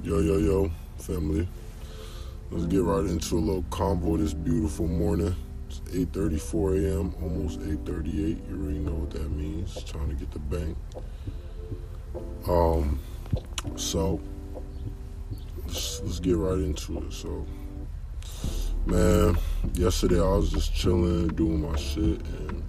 Yo, family. Let's get right into a little convo this beautiful morning. It's 8:34 a.m., almost 8:38. You already know what that means. Trying to get the bank. So let's get right into it. So, man, yesterday I was just chilling, doing my shit, and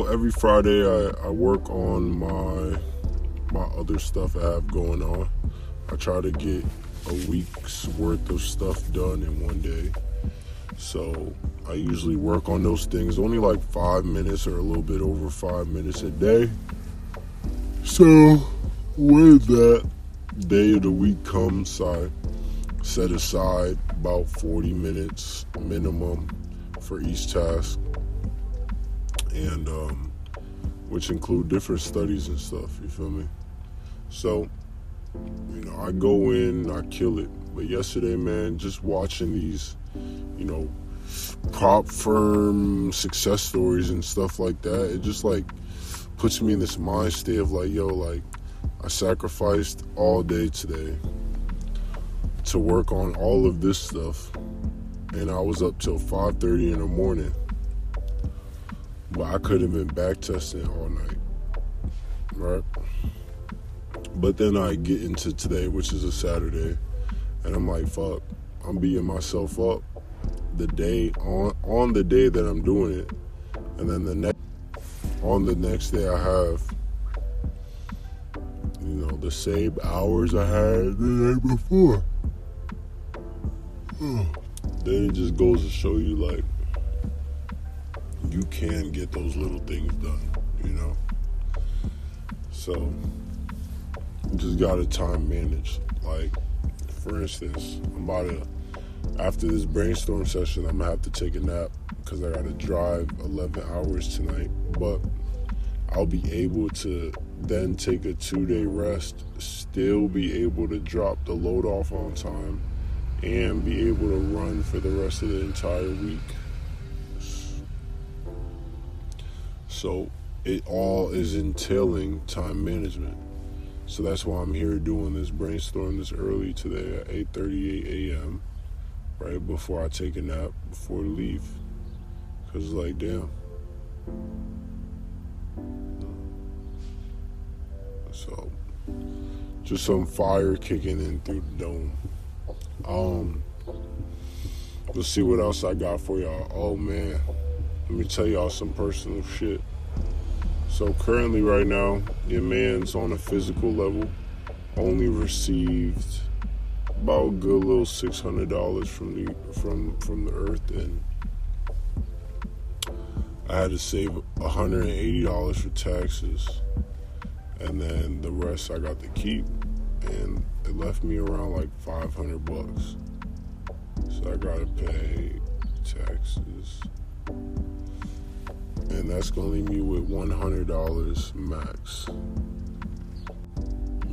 every Friday I work on my other stuff I have going on. I try to get a week's worth of stuff done in one day. So I usually work on those things only like 5 minutes or a little bit over 5 minutes a day. So when that day of the week comes, I set aside about 40 minutes minimum for each task, and which include different studies and stuff, you feel me? So, I go in, I kill it. But yesterday, man, just watching these, prop firm success stories and stuff like that, it just puts me in this mind state of I sacrificed all day today to work on all of this stuff, and I was up till 5:30 in the morning. But I could have been back testing all night, right? But then I get into today, which is a Saturday, and I'm like, fuck, I'm beating myself up the day on the day that I'm doing it, and then the next day I have, the same hours I had the day before. Then it just goes to show you, you can get those little things done, So, you just gotta time manage. For instance, after this brainstorm session, I'm gonna have to take a nap because I gotta drive 11 hours tonight. But I'll be able to then take a 2-day rest, still be able to drop the load off on time, and be able to run for the rest of the entire week. So it all is entailing time management. So that's why I'm here doing this brainstorm this early today at 8:38 a.m. right before I take a nap, before I leave. Because damn. So just some fire kicking in through the dome. Let's see what else I got for y'all. Oh man, let me tell y'all some personal shit. So currently right now, your man's on a physical level, only received about a good little $600 from the earth, and I had to save $180 for taxes, and then the rest I got to keep, and it left me around $500. So I gotta pay taxes. And that's gonna leave me with $100 max.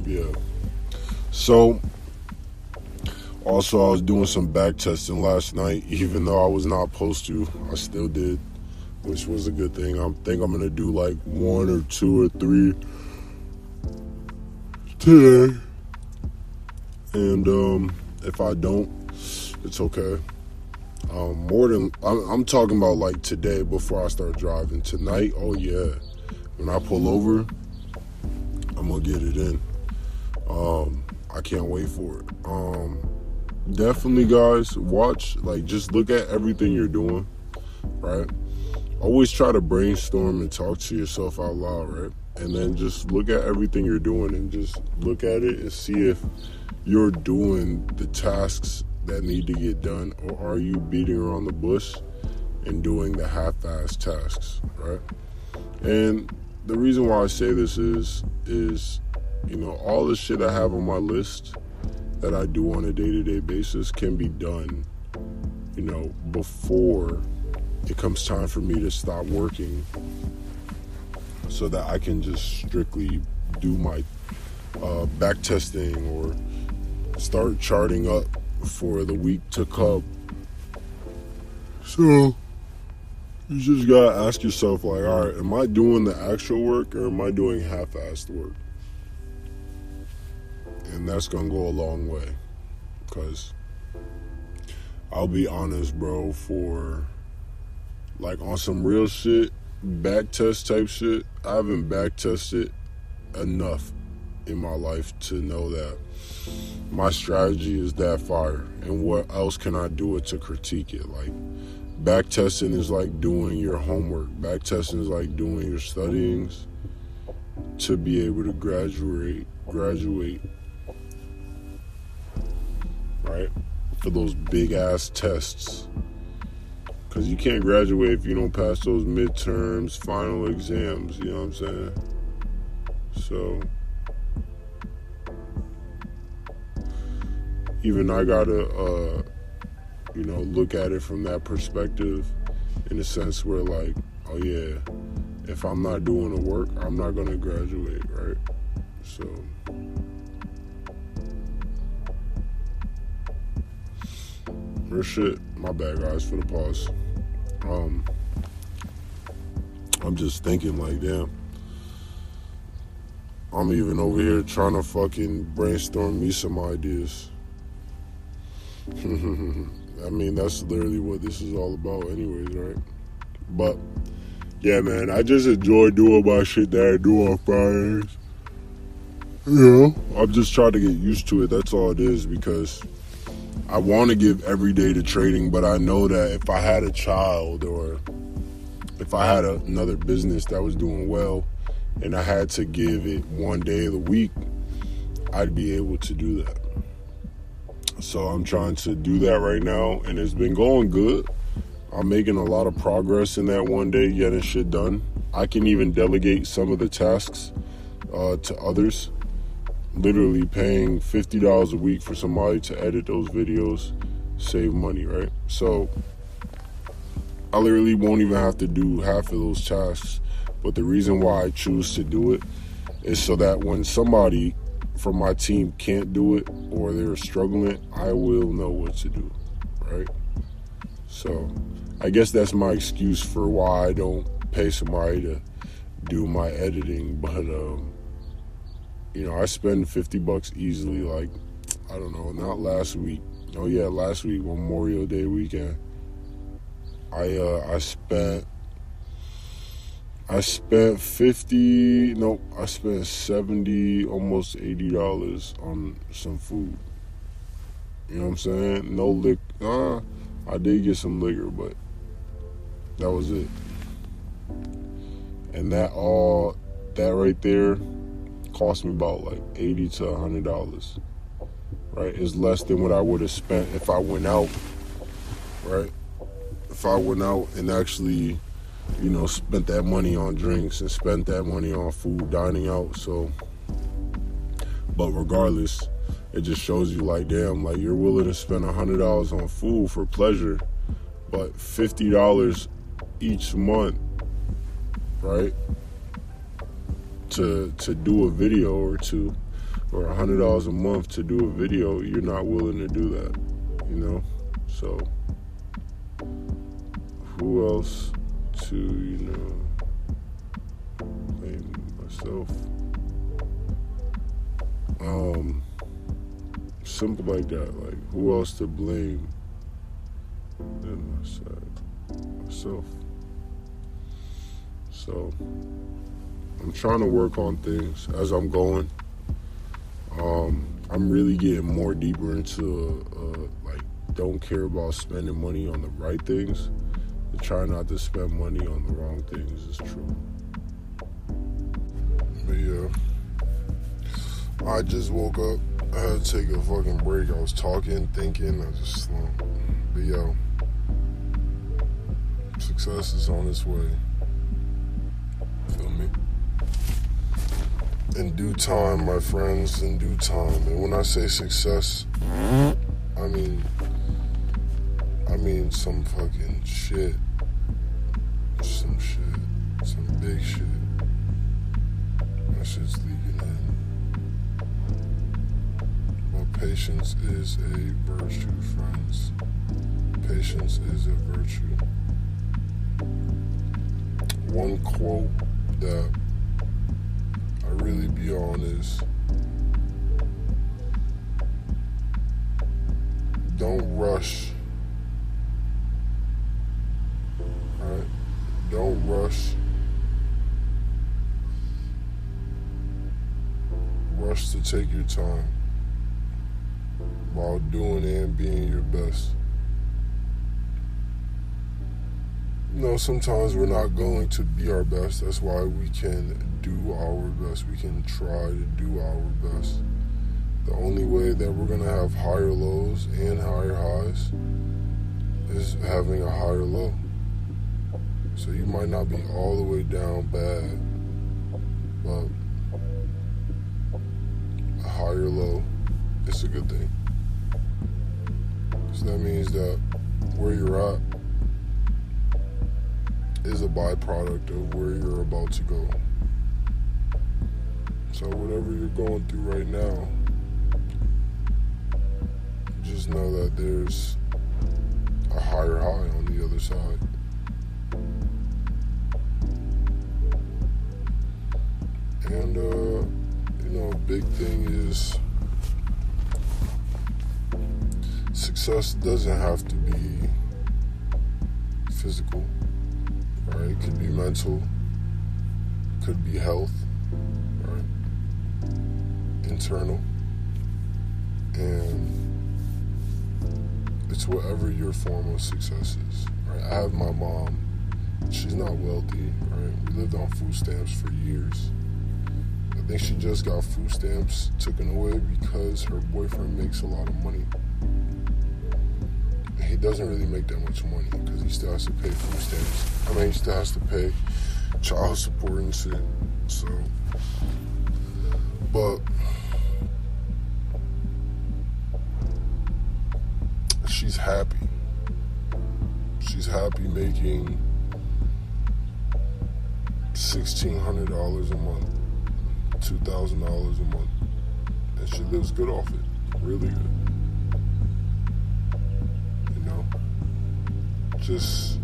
Yeah. So, also I was doing some back testing last night, even though I was not supposed to. I still did, which was a good thing. I think I'm gonna do 1 or 2 or 3 today. And if I don't, it's okay. I'm talking about today before I start driving. Tonight, oh yeah, when I pull over, I'm gonna get it in. I can't wait for it. Definitely, guys, watch, just look at everything you're doing, right? Always try to brainstorm and talk to yourself out loud, right? And then just look at everything you're doing and just look at it and see if you're doing the tasks that need to get done, or are you beating around the bush and doing the half-assed tasks, right? And the reason why I say this is all the shit I have on my list that I do on a day-to-day basis can be done, before it comes time for me to stop working, so that I can just strictly do my back testing or start charting up for the week to come. So you just gotta ask yourself, all right, am I doing the actual work or am I doing half-assed work? And that's going to go a long way. Because I'll be honest, bro, for like on some real shit, back test type shit, I haven't back tested enough in my life to know that my strategy is that fire, and what else can I do it to critique it. Like, back testing is like doing your homework. Back testing is like doing your studyings to be able to graduate, right? For those big ass tests. Because you can't graduate if you don't pass those midterms, final exams, you know what I'm saying? So, even I gotta, look at it from that perspective, in a sense where, like, oh yeah, if I'm not doing the work, I'm not gonna graduate, right? So, real shit. My bad, guys, for the pause. I'm just thinking, like, damn, I'm even over here trying to fucking brainstorm me some ideas. I mean, that's literally what this is all about anyways, right? But, yeah, man, I just enjoy doing my shit that I do on Fridays. You know, I'm just trying to get used to it. That's all it is, because I want to give every day to trading, but I know that if I had a child, or if I had another business that was doing well and I had to give it one day of the week, I'd be able to do that. So I'm trying to do that right now, and it's been going good. I'm making a lot of progress in that one day, getting shit done. I can even delegate some of the tasks to others. Literally paying $50 a week for somebody to edit those videos, save money, right? So I literally won't even have to do half of those tasks. But the reason why I choose to do it is so that when somebody from my team can't do it, or they're struggling, I will know what to do, right? So I guess that's my excuse for why I don't pay somebody to do my editing. But I spend $50 easily. Like, I don't know, not last week. Oh yeah, last week, Memorial Day weekend. I spent 70, almost $80 on some food. You know what I'm saying? No liquor. I did get some liquor, but that was it. And that right there cost me about like $80 to $100, right? It's less than what I would have spent if I went out, right? If I went out and actually, spent that money on drinks and spent that money on food, dining out. So, but regardless, it just shows you, like, damn, like, you're willing to spend $100 on food for pleasure, but $50 each month, right? To do a video or two, or $100 a month to do a video, you're not willing to do that, So who else to, blame myself? Simple like that. Like, who else to blame than myself? So I'm trying to work on things as I'm going. I'm really getting more deeper into don't care about spending money on the right things, and try not to spend money on the wrong things. Is true. But yeah, I just woke up. I had to take a fucking break. I was talking, thinking, I just slumped. But yo, success is on its way. Feel me? In due time, my friends, in due time. And when I say success, I mean some fucking shit. Some big shit. That shit's leaking in. But patience is a virtue, friends. Patience is a virtue. One quote that I really be on is, don't rush. Alright? Don't rush. Rush to take your time while doing and being your best. Sometimes we're not going to be our best. That's why we can do our best. We can try to do our best. The only way that we're going to have higher lows and higher highs is having a higher low. So you might not be all the way down bad, but a higher low is a good thing. So that means that where you're at is a byproduct of where you're about to go. So whatever you're going through right now, just know that there's a higher high on the other side. And, a big thing is success doesn't have to be physical, right? It could be mental, could be health, right? Internal. And it's whatever your form of success is, right? I have my mom. She's not wealthy, right? We lived on food stamps for years. I think she just got food stamps taken away because her boyfriend makes a lot of money. And he doesn't really make that much money because he still has to pay food stamps. He still has to pay child support and shit. So, but she's happy. She's happy making $1,600 a month, $2,000 a month, and she lives good off it, really good. Just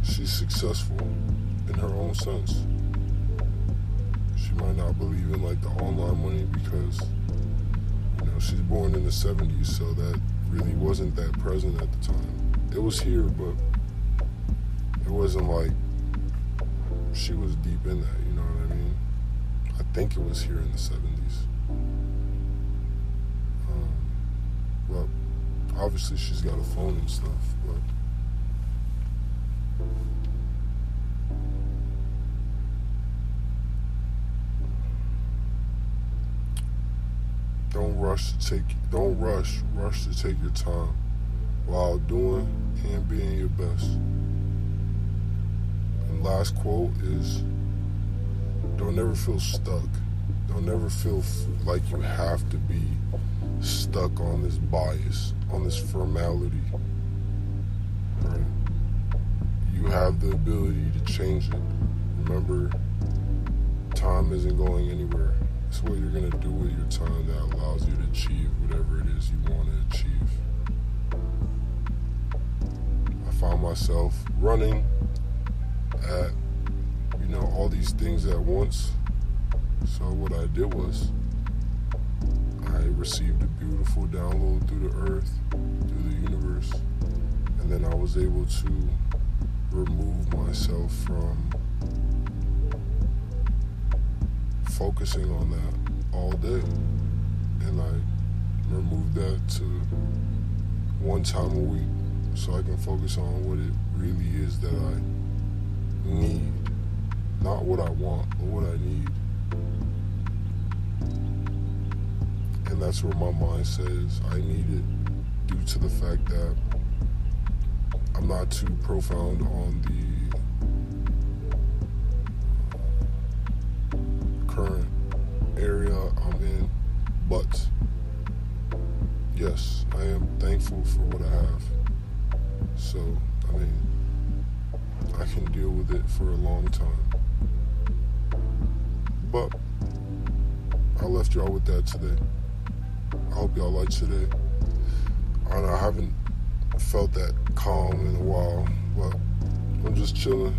she's successful in her own sense. She might not believe in like the online money because she's born in the 70s, so that really wasn't that present at the time. It was here, but it wasn't like she was deep in that, you know what I mean? I think it was here in the 70s. But obviously she's got a phone and stuff, but rush to take your time while doing and being your best. And last quote is, don't ever feel stuck. Don't ever feel like you have to be stuck on this bias, on this formality. Right? You have the ability to change it. Remember, time isn't going anywhere. It's what you're going to do with your time that allows you to achieve whatever it is you want to achieve. I found myself running at, all these things at once. So what I did was I received a beautiful download through the earth, through the universe, and then I was able to remove myself from focusing on that all day, and I removed that to one time a week so I can focus on what it really is that I need, not what I want, but what I need. And that's where my mind says I need it, due to the fact that I'm not too profound on the current area I'm in, but yes, I am thankful for what I have. So, I can deal with it for a long time. But I left y'all with that today. I hope y'all like today. I haven't felt that calm in a while, but I'm just chilling.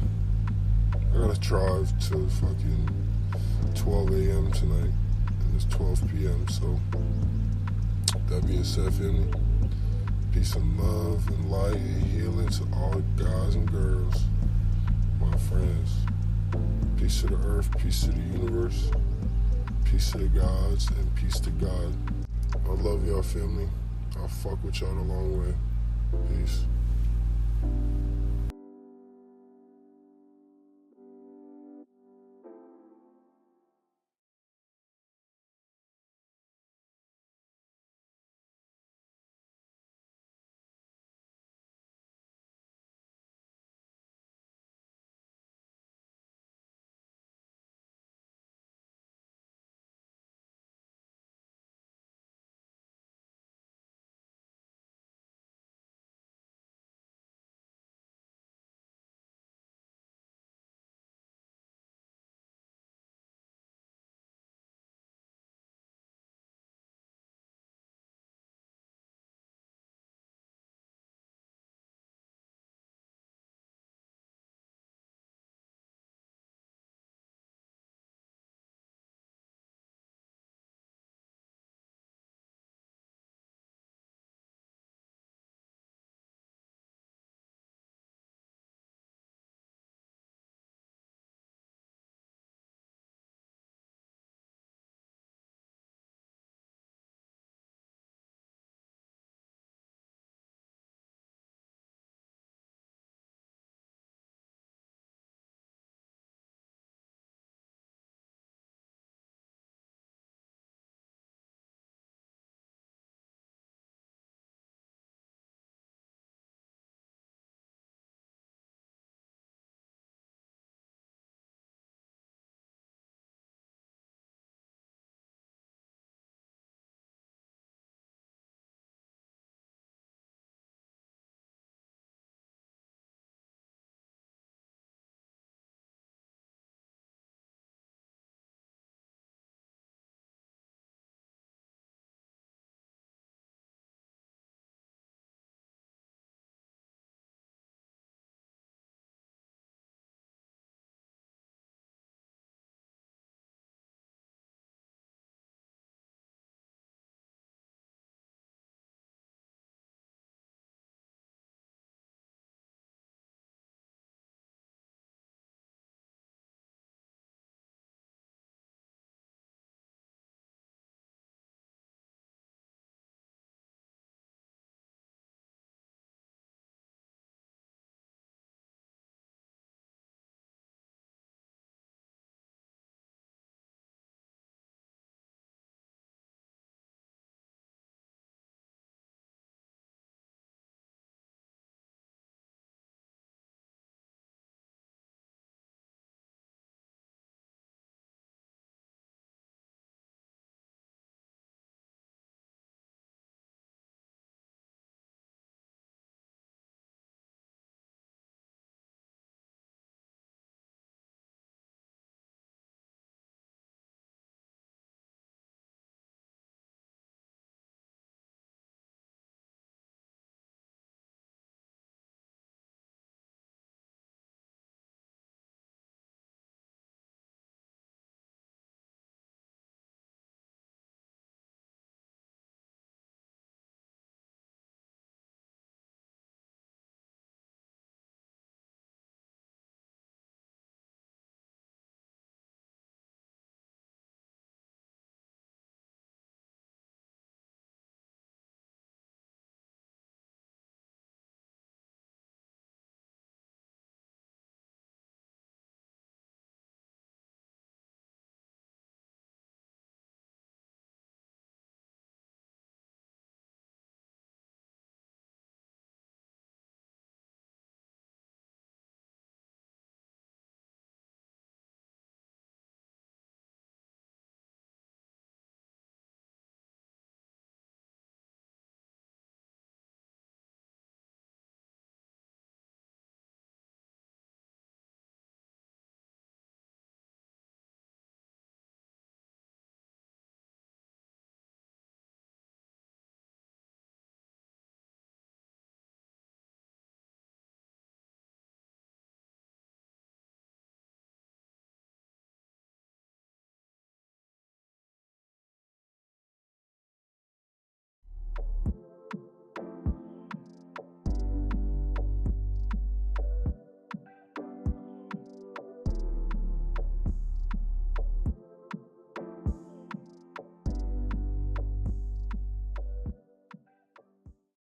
I gotta drive to fucking 12 a.m. tonight, and it's 12 p.m., so That being said, family, peace and love and light and healing to all guys and girls, my friends. Peace to the earth, peace to the universe, peace to the gods, and peace to God. I love y'all, family. I'll fuck with y'all the long way. Peace.